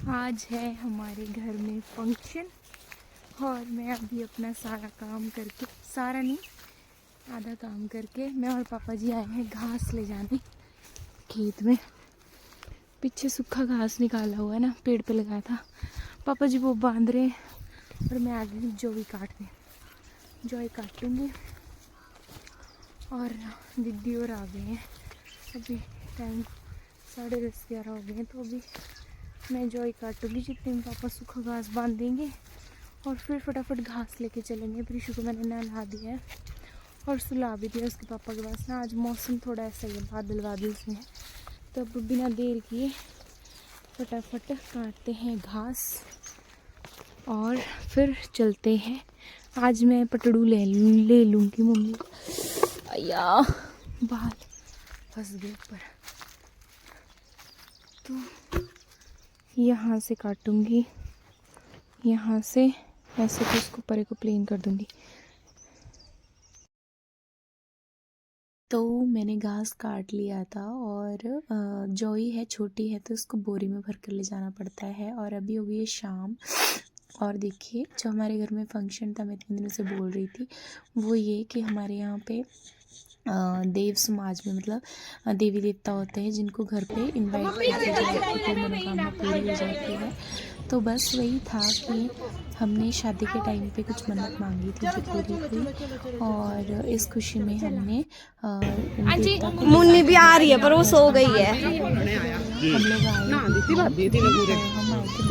आज है हमारे घर में फंक्शन और मैं अभी अपना सारा काम करके, सारा नहीं आधा काम करके, मैं और पापा जी आए हैं घास ले जाने खेत में। पीछे सूखा घास निकाला हुआ है ना, पेड़ पे लगाया था। पापा जी वो बांध रहे हैं और मैं आ गई जॉई काटने। जॉई काटूंगी और दीदी और आ गए हैं। अभी टाइम 10:30-11 हो गए हैं, तो अभी मैं जॉई काटूंगी जितने में पापा सूखा घास बांध देंगे और फिर फटाफट घास लेके चलेंगे। प्रीशु को मैंने नहला दिया है और सुला भी दिया उसके पापा के पास ना। आज मौसम थोड़ा ऐसा ही है, बादल बादल से है, तो अब बिना देर किए फटाफट काटते हैं घास और फिर चलते हैं। आज मैं पटड़ू ले लूँगी मम्मी को। अया बाल फंस गए ऊपर, तो यहाँ से काटूंगी, यहाँ से ऐसे तो उसको परे को प्लेन कर दूंगी। तो मैंने घास काट लिया था और जॉई है, छोटी है, तो उसको बोरी में भर कर ले जाना पड़ता है। और अभी हो गई है शाम और देखिए जो हमारे घर में फंक्शन था, मैं इतने दिनों से बोल रही थी, वो ये कि हमारे यहाँ पे देव समाज में मतलब देवी देवता होते हैं जिनको घर पे इनवाइट करते हैं, कोई मनोकामना पूरी हो जाती है। तो बस वही था कि हमने शादी के टाइम पे कुछ मन्नत मांगी थी जो पूरी हुई, और इस खुशी में हमने मुन्नी भी आ रही है पर वो सो गई है। हम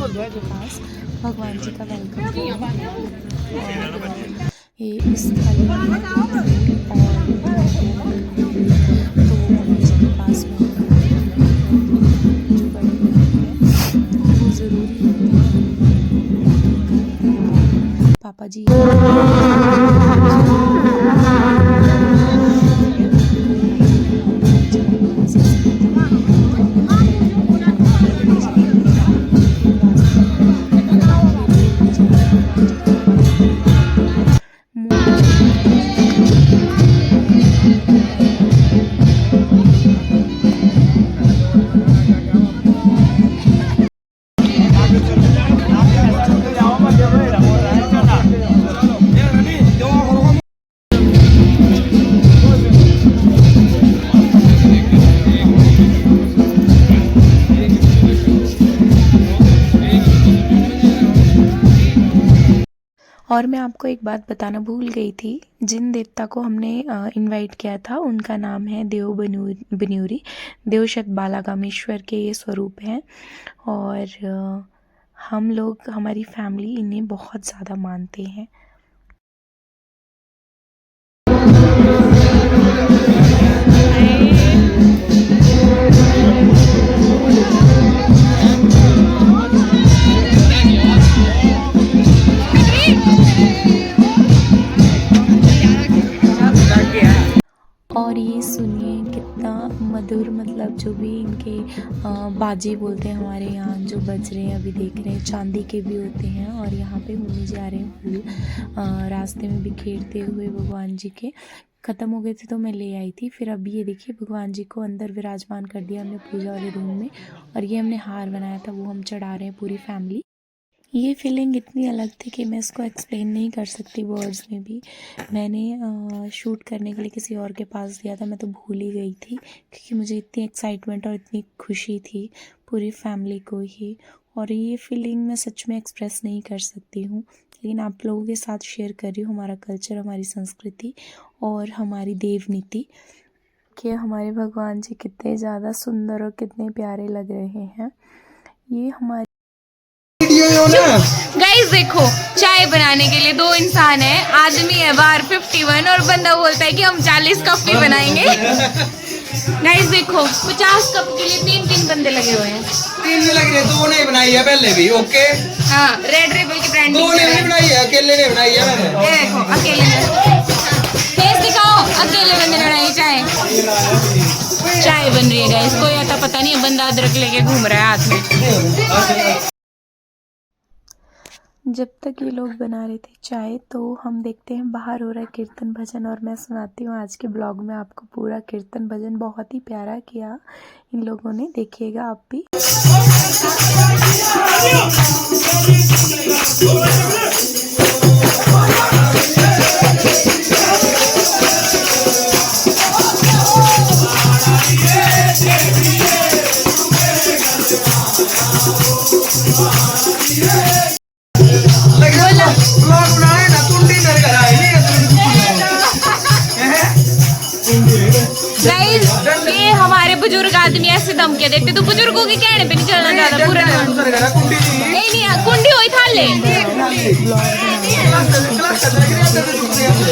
लोग आए के पास भगवान जी का वेलकम किया और ये इस थाली में और तो मम्मी जी के पास में जो बड़े वो ज़रूरी होते हैं। पापा जी और मैं आपको एक बात बताना भूल गई थी, जिन देवता को हमने इनवाइट किया था उनका नाम है देव बनूरी। देव शत बालागामेश्वर के ये स्वरूप हैं और हम लोग, हमारी फैमिली इन्हें बहुत ज़्यादा मानते हैं। और ये सुनिए कितना मधुर, मतलब जो भी इनके बाजे बोलते हैं हमारे यहाँ जो बज रहे हैं, अभी देख रहे हैं, चांदी के भी होते हैं। और यहाँ पे मम्मी जी आ रहे हैं फूल रास्ते में बिखेरते हुए भगवान जी के। ख़त्म हो गए थे तो मैं ले आई थी। फिर अभी ये देखिए भगवान जी को अंदर विराजमान कर दिया हमने पूजा वाले रूम में, और ये हमने हार बनाया था वो हम चढ़ा रहे हैं पूरी फैमिली। ये फीलिंग इतनी अलग थी कि मैं इसको एक्सप्लेन नहीं कर सकती वर्ड्स में भी। मैंने शूट करने के लिए किसी और के पास दिया था, मैं तो भूल ही गई थी क्योंकि मुझे इतनी एक्साइटमेंट और इतनी खुशी थी पूरी फैमिली को ही। और ये फीलिंग मैं सच में एक्सप्रेस नहीं कर सकती हूँ, लेकिन आप लोगों के साथ शेयर कर रही हूँ हमारा कल्चर, हमारी संस्कृति और हमारी देव नीति, कि हमारे भगवान जी कितने ज़्यादा सुंदर और कितने प्यारे लग रहे हैं। ये हमारे गाइस देखो, चाय बनाने के लिए 2 इंसान है, आदमी है बाहर 51 और बंदा बोलता है कि हम 40 कप भी बनाएंगे। गाइस देखो 50 कप के लिए 3 बंदे लगे हुए हैं। 3 में लग रहे, 2 ने बनाई है पहले भी। ओके हाँ, रेड रेबल की ब्रांड 2 ने नहीं बनाई है, अकेले ने बनाई है मैंने। ये देखो अकेले ने फेस दिखाओ, अकेले बंदे ने बनाई चाय। चाय बन रही है गाइस, कोई आता पता नहीं, बंदा अदरक लेके घूम रहा है हाथ में। जब तक ये लोग बना रहे थे चाय, तो हम देखते हैं बाहर हो रहा है कीर्तन भजन, और मैं सुनाती हूँ आज के ब्लॉग में आपको पूरा कीर्तन भजन। बहुत ही प्यारा किया इन लोगों ने, देखिएगा आप भी। गाइस ये हमारे बुजुर्ग आदमी ऐसे धमके देते, तो बुजुर्गों के कहने पे नहीं चलना ज्यादा पूरा नहीं कुंडी हुई था ले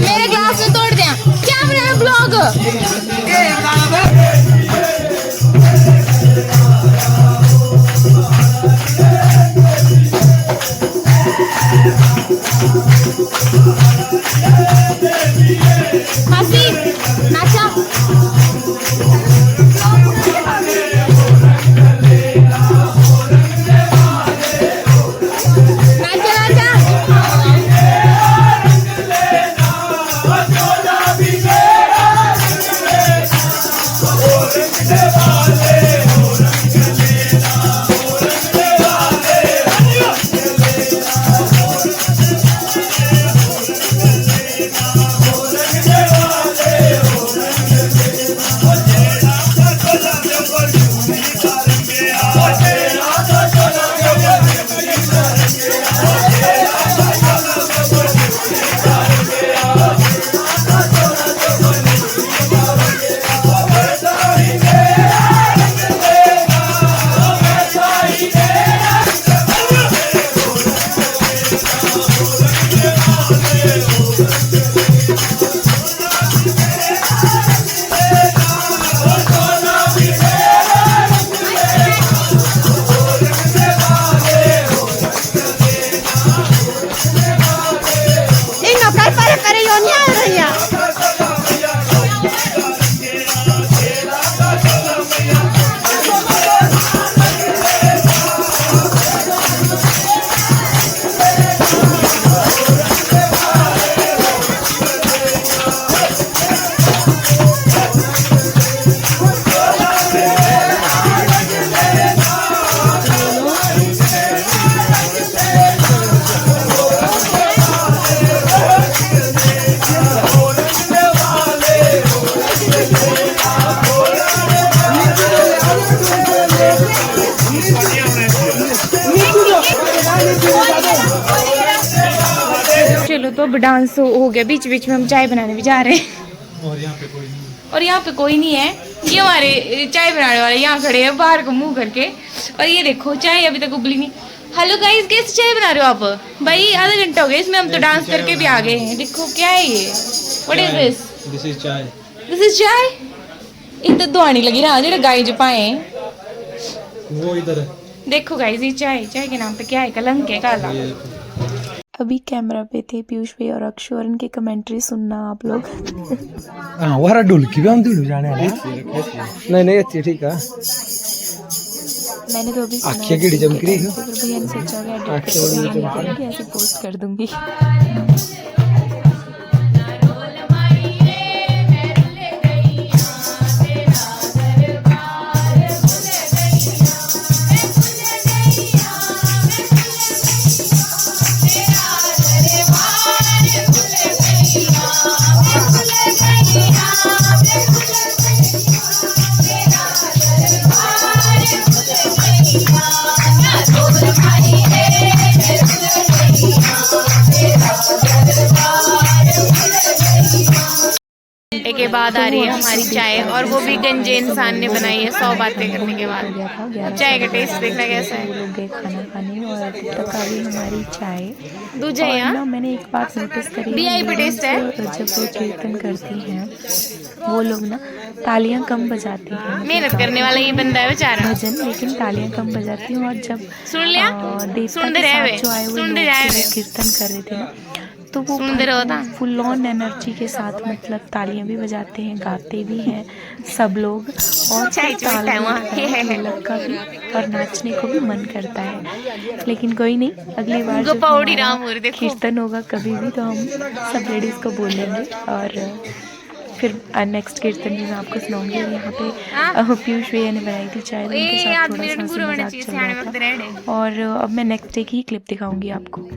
मेरे ग्लास में तोड़ दिया क्या बनाया ब्लॉग। हंसी नाचा चलो तो अब डांस हो गया, बीच बीच में हम चाय बनाने भी जा रहे हैं और यहाँ पे कोई नहीं है। ये हमारे चाय बनाने वाले यहाँ खड़े हैं बाहर को मुंह करके, और ये देखो चाय अभी तक उबली नहीं। हेलो गाइस, कैसे चाय बना रहे हो आप? भाई आधा घंटा हो गया इसमें, हम तो डांस करके भी आ गए हैं। देखो क्या है ये, what is this? This is चाय। दिस इज चाय। एक तो दुआनी लगी ना जेड़ा गाय जो पाए वो इधर है। देखो गाइस ये चाय के नाम पे क्या है, कलंक है काला। अभी कैमरा पे थे पीयूष भाई और अक्षु, और इनकी कमेंट्री सुनना आप लोग। हां वारा ढोलकी भी हम दूर जाने नहीं अच्छी ठीक है। मैंने तो अभी सुना आंखें गिड़ी चमक रही है, फिर भैया ने सोचा कि ऐसे पोस्ट कर दूंगी। के बाद आ रही है हमारी चाय, और वो भी गंजे इंसान ने बनाई है 100 बातें करने के बाद। चाय का टेस्ट देखना कैसा है। लोग गए खाना खाने और अब तक आ गई हमारी चाय। दूजे यहाँ मैंने एक बात नोटिस करी, VIP टेस्ट है। जब वो कीर्तन करती हैं वो लोग ना तालियां कम बजाती हैं। मेहनत करने वाला ये बंदा है बेचारा। भजन लेकिन तालियां कम बजाती हैं। और जब सुन लिया, सुन दे रहे जो आए हुए कीर्तन कर रहे थे ना, तो वो फुल ऑन एनर्जी के साथ मतलब तालियां भी बजाते हैं, गाते भी हैं सब लोग, और ढोलक का भी और नाचने को भी मन करता है। लेकिन कोई नहीं, अगली बार जब कीर्तन होगा कभी भी तो हम सब लेडीज को बोलेंगे और फिर नेक्स्ट कीर्तन भी मैं आपको सुनाऊंगी। और यहाँ पे पीयूष भैया ने बनाई थी चाय, उनके साथ थोड़ा सा हंसी मजाक चल रहा था। और अब मैं नेक्स्ट डे की क्लिप दिखाऊंगी आपको।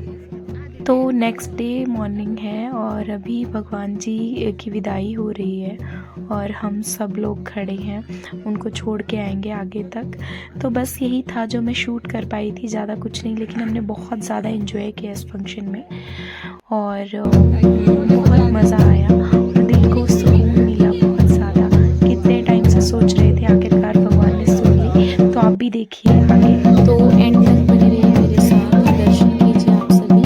तो नेक्स्ट डे मॉर्निंग है और अभी भगवान जी की विदाई हो रही है और हम सब लोग खड़े हैं, उनको छोड़ के आएंगे आगे तक। तो बस यही था जो मैं शूट कर पाई थी, ज़्यादा कुछ नहीं, लेकिन हमने बहुत ज़्यादा एंजॉय किया इस फंक्शन में और बहुत मज़ा आया और दिल को सुकून मिला बहुत ज़्यादा। कितने टाइम से सोच रहे थे, आखिरकार भगवान ने सुन ली। तो आप भी देखिए आगे, तो एंड तक बने रहिए मेरे साथ, दर्शन कीजिए आप सभी।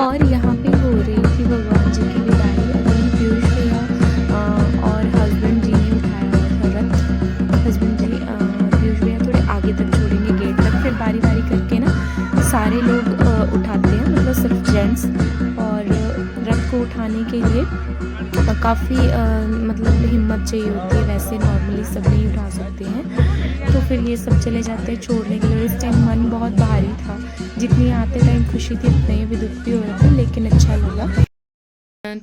और यहाँ पे हो रही थी भगवान जी की विदाई। अभी पीयूष भैया और हस्बैंड जी ने उठाया था रथ। हस्बैंड जी पीयूष भैया थोड़े आगे तक छोड़ेंगे गेट तक, फिर बारी बारी करके ना सारे लोग उठाते हैं, मतलब सिर्फ जेंट्स। और रथ को उठाने के लिए काफ़ी मतलब हिम्मत चाहिए होती है, वैसे नॉर्मली सब नहीं उठा सकते हैं। तो फिर ये सब चले जाते हैं छोड़ने के लिए। इस टाइम मन बहुत भारी था, जितनी आते टाइम खुशी थी उतने भी दुख भी हो रहा था, लेकिन अच्छा लगा।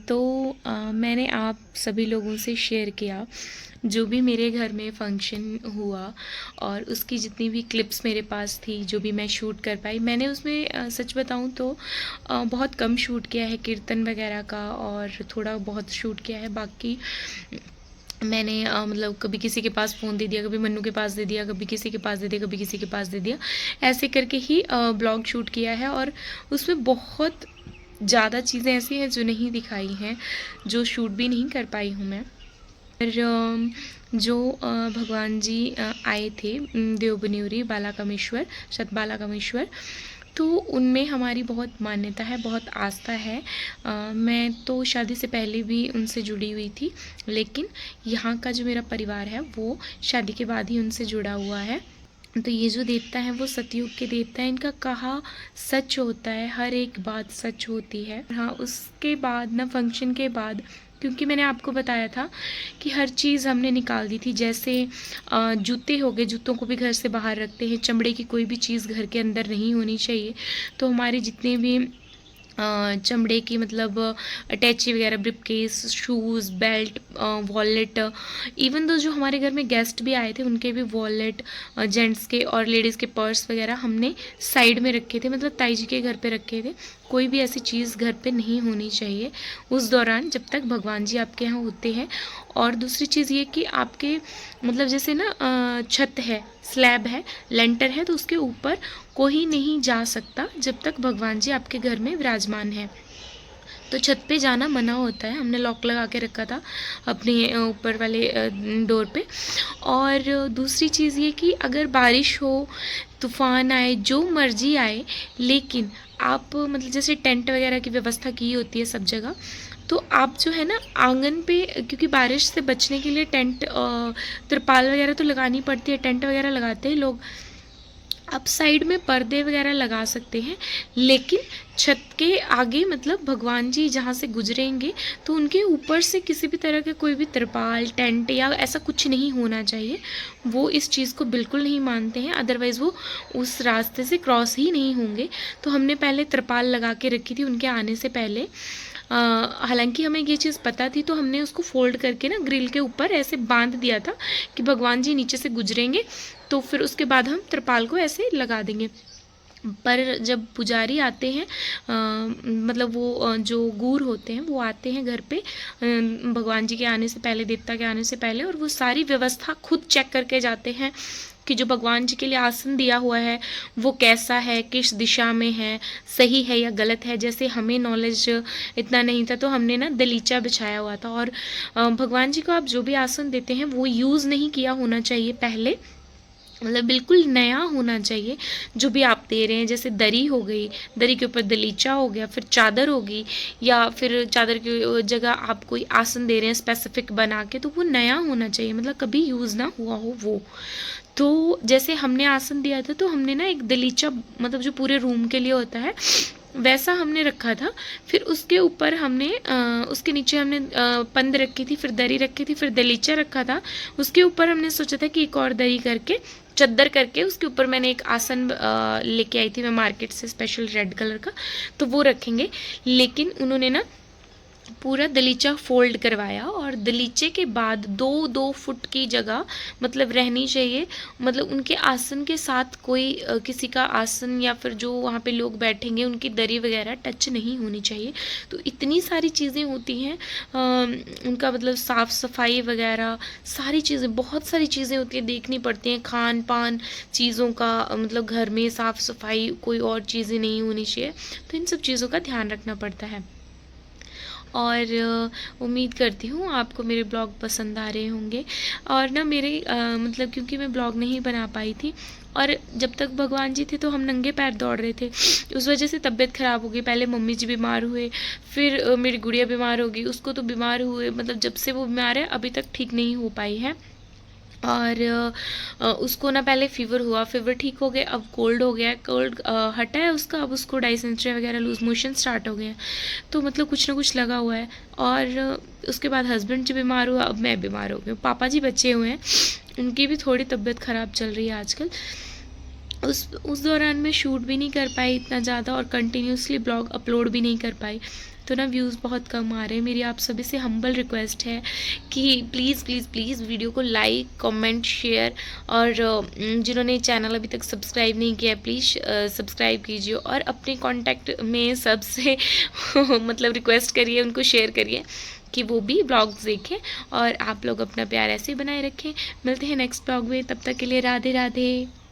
तो मैंने आप सभी लोगों से शेयर किया जो भी मेरे घर में फंक्शन हुआ और उसकी जितनी भी क्लिप्स मेरे पास थी, जो भी मैं शूट कर पाई। मैंने उसमें सच बताऊं तो बहुत कम शूट किया है कीर्तन वगैरह का, और थोड़ा बहुत शूट किया है। बाकी मैंने मतलब कभी किसी के पास फ़ोन दे दिया, कभी मन्नू के पास दे दिया, कभी किसी के पास दे दिया, कभी किसी के पास दे दिया, ऐसे करके ही ब्लॉग शूट किया है। और उसमें बहुत ज़्यादा चीज़ें ऐसी हैं जो नहीं दिखाई हैं, जो शूट भी नहीं कर पाई हूँ मैं। और जो भगवान जी आए थे देवबन्यूरी बालाकामेश्वर, शत बालाकामेश्वर, तो उनमें हमारी बहुत मान्यता है, बहुत आस्था है। मैं तो शादी से पहले भी उनसे जुड़ी हुई थी, लेकिन यहाँ का जो मेरा परिवार है वो शादी के बाद ही उनसे जुड़ा हुआ है। तो ये जो देवता है वो सतयुग के देवता है, इनका कहा सच होता है, हर एक बात सच होती है। हाँ, उसके बाद ना फंक्शन के बाद, क्योंकि मैंने आपको बताया था कि हर चीज़ हमने निकाल दी थी, जैसे जूते हो गए, जूतों को भी घर से बाहर रखते हैं, चमड़े की कोई भी चीज़ घर के अंदर नहीं होनी चाहिए। तो हमारे जितने भी चमड़े की मतलब अटैची वगैरह, briefcase, shoes, belt, wallet, even though जो हमारे घर में गेस्ट भी आए थे उनके भी वॉलेट, जेंट्स के और लेडीज़ के पर्स वगैरह हमने साइड में रखे थे, मतलब ताई जी के घर पे रखे थे। कोई भी ऐसी चीज़ घर पे नहीं होनी चाहिए उस दौरान जब तक भगवान जी आपके यहाँ होते हैं। और दूसरी चीज़ ये कि आपके मतलब जैसे ना छत है, स्लैब है, लेंटर है, तो उसके ऊपर कोई नहीं जा सकता जब तक भगवान जी आपके घर में विराजमान है। तो छत पे जाना मना होता है, हमने लॉक लगा के रखा था अपने ऊपर वाले डोर पे। और दूसरी चीज़ ये कि अगर बारिश हो, तूफ़ान आए, जो मर्जी आए, लेकिन आप मतलब जैसे टेंट वगैरह की व्यवस्था की होती है सब जगह, तो आप जो है ना आंगन पे, क्योंकि बारिश से बचने के लिए टेंट तिरपाल वगैरह तो लगानी पड़ती है, टेंट वगैरह लगाते हैं लोग, आप साइड में पर्दे वगैरह लगा सकते हैं, लेकिन छत के आगे मतलब भगवान जी जहाँ से गुजरेंगे तो उनके ऊपर से किसी भी तरह के कोई भी तिरपाल, टेंट या ऐसा कुछ नहीं होना चाहिए। वो इस चीज़ को बिल्कुल नहीं मानते हैं, अदरवाइज़ वो उस रास्ते से क्रॉस ही नहीं होंगे। तो हमने पहले तिरपाल लगा के रखी थी उनके आने से पहले। हालांकि हमें ये चीज़ पता थी, तो हमने उसको फोल्ड करके ना ग्रिल के ऊपर ऐसे बांध दिया था कि भगवान जी नीचे से गुजरेंगे तो फिर उसके बाद हम तिरपाल को ऐसे लगा देंगे। पर जब पुजारी आते हैं मतलब वो जो गूर होते हैं वो आते हैं घर पे भगवान जी के आने से पहले, देवता के आने से पहले, और वो सारी व्यवस्था खुद चेक करके जाते हैं कि जो भगवान जी के लिए आसन दिया हुआ है वो कैसा है, किस दिशा में है, सही है या गलत है। जैसे हमें नॉलेज इतना नहीं था तो हमने ना दलीचा बिछाया हुआ था। और भगवान जी को आप जो भी आसन देते हैं वो यूज़ नहीं किया होना चाहिए पहले, मतलब बिल्कुल नया होना चाहिए जो भी आप दे रहे हैं। जैसे दरी हो गई, दरी के ऊपर दलीचा हो गया, फिर चादर होगी, या फिर चादर की जगह आप कोई आसन दे रहे हैं स्पेसिफिक बना के, तो वो नया होना चाहिए, मतलब कभी यूज़ ना हुआ हो वो। तो जैसे हमने आसन दिया था तो हमने ना एक दलीचा, मतलब जो पूरे रूम के लिए होता है वैसा हमने रखा था। फिर उसके ऊपर हमने उसके नीचे हमने पंद रखी थी, फिर दरी रखी थी, फिर दलीचा रखा था। उसके ऊपर हमने सोचा था कि एक और दरी करके, चद्दर करके, उसके ऊपर मैंने एक आसन लेके आई थी मैं मार्केट से स्पेशल रेड कलर का, तो वो रखेंगे। लेकिन उन्होंने ना पूरा दलीचा फोल्ड करवाया, और दलीचे के बाद 2-2 फुट की जगह मतलब रहनी चाहिए, मतलब उनके आसन के साथ कोई किसी का आसन या फिर जो वहाँ पे लोग बैठेंगे उनकी दरी वगैरह टच नहीं होनी चाहिए। तो इतनी सारी चीज़ें होती हैं उनका मतलब साफ़ सफाई वगैरह सारी चीज़ें, बहुत सारी चीज़ें होती हैं, देखनी पड़ती हैं। खान पान चीज़ों का मतलब घर में साफ़ सफाई, कोई और चीज़ें नहीं होनी चाहिए, तो इन सब चीज़ों का ध्यान रखना पड़ता है। और उम्मीद करती हूँ आपको मेरे ब्लॉग पसंद आ रहे होंगे। और ना मेरे मतलब क्योंकि मैं ब्लॉग नहीं बना पाई थी, और जब तक भगवान जी थे तो हम नंगे पैर दौड़ रहे थे, उस वजह से तबीयत ख़राब हो गई। पहले मम्मी जी बीमार हुए, फिर मेरी गुड़िया बीमार हो गई, उसको तो बीमार हुए, मतलब जब से वो बीमार है अभी तक ठीक नहीं हो पाई है। और उसको ना पहले फ़ीवर हुआ, फ़ीवर ठीक हो गया, अब कोल्ड हो गया, कोल्ड हटा है उसका, अब उसको डाइसेंट्री वगैरह, लूज़ मोशन स्टार्ट हो गए हैं, तो मतलब कुछ ना कुछ लगा हुआ है। और उसके बाद हस्बैंड जी बीमार हुआ, अब मैं बीमार हो गई, पापा जी बचे हुए हैं, उनकी भी थोड़ी तबीयत ख़राब चल रही है आजकल। उस दौरान मैं शूट भी नहीं कर पाई इतना ज़्यादा, और कंटिन्यूसली ब्लॉग अपलोड भी नहीं कर पाई, तो ना व्यूज़ बहुत कम आ रहे हैं। मेरी आप सभी से हम्बल रिक्वेस्ट है कि प्लीज़ प्लीज़ प्लीज़ वीडियो को लाइक, कमेंट, शेयर, और जिन्होंने चैनल अभी तक सब्सक्राइब नहीं किया है प्लीज़ सब्सक्राइब कीजिए, और अपने कांटेक्ट में सबसे मतलब रिक्वेस्ट करिए, उनको शेयर करिए कि वो भी ब्लॉग्स देखें, और आप लोग अपना प्यार ऐसे ही बनाए रखें। मिलते हैं नेक्स्ट ब्लॉग में, तब तक के लिए राधे राधे।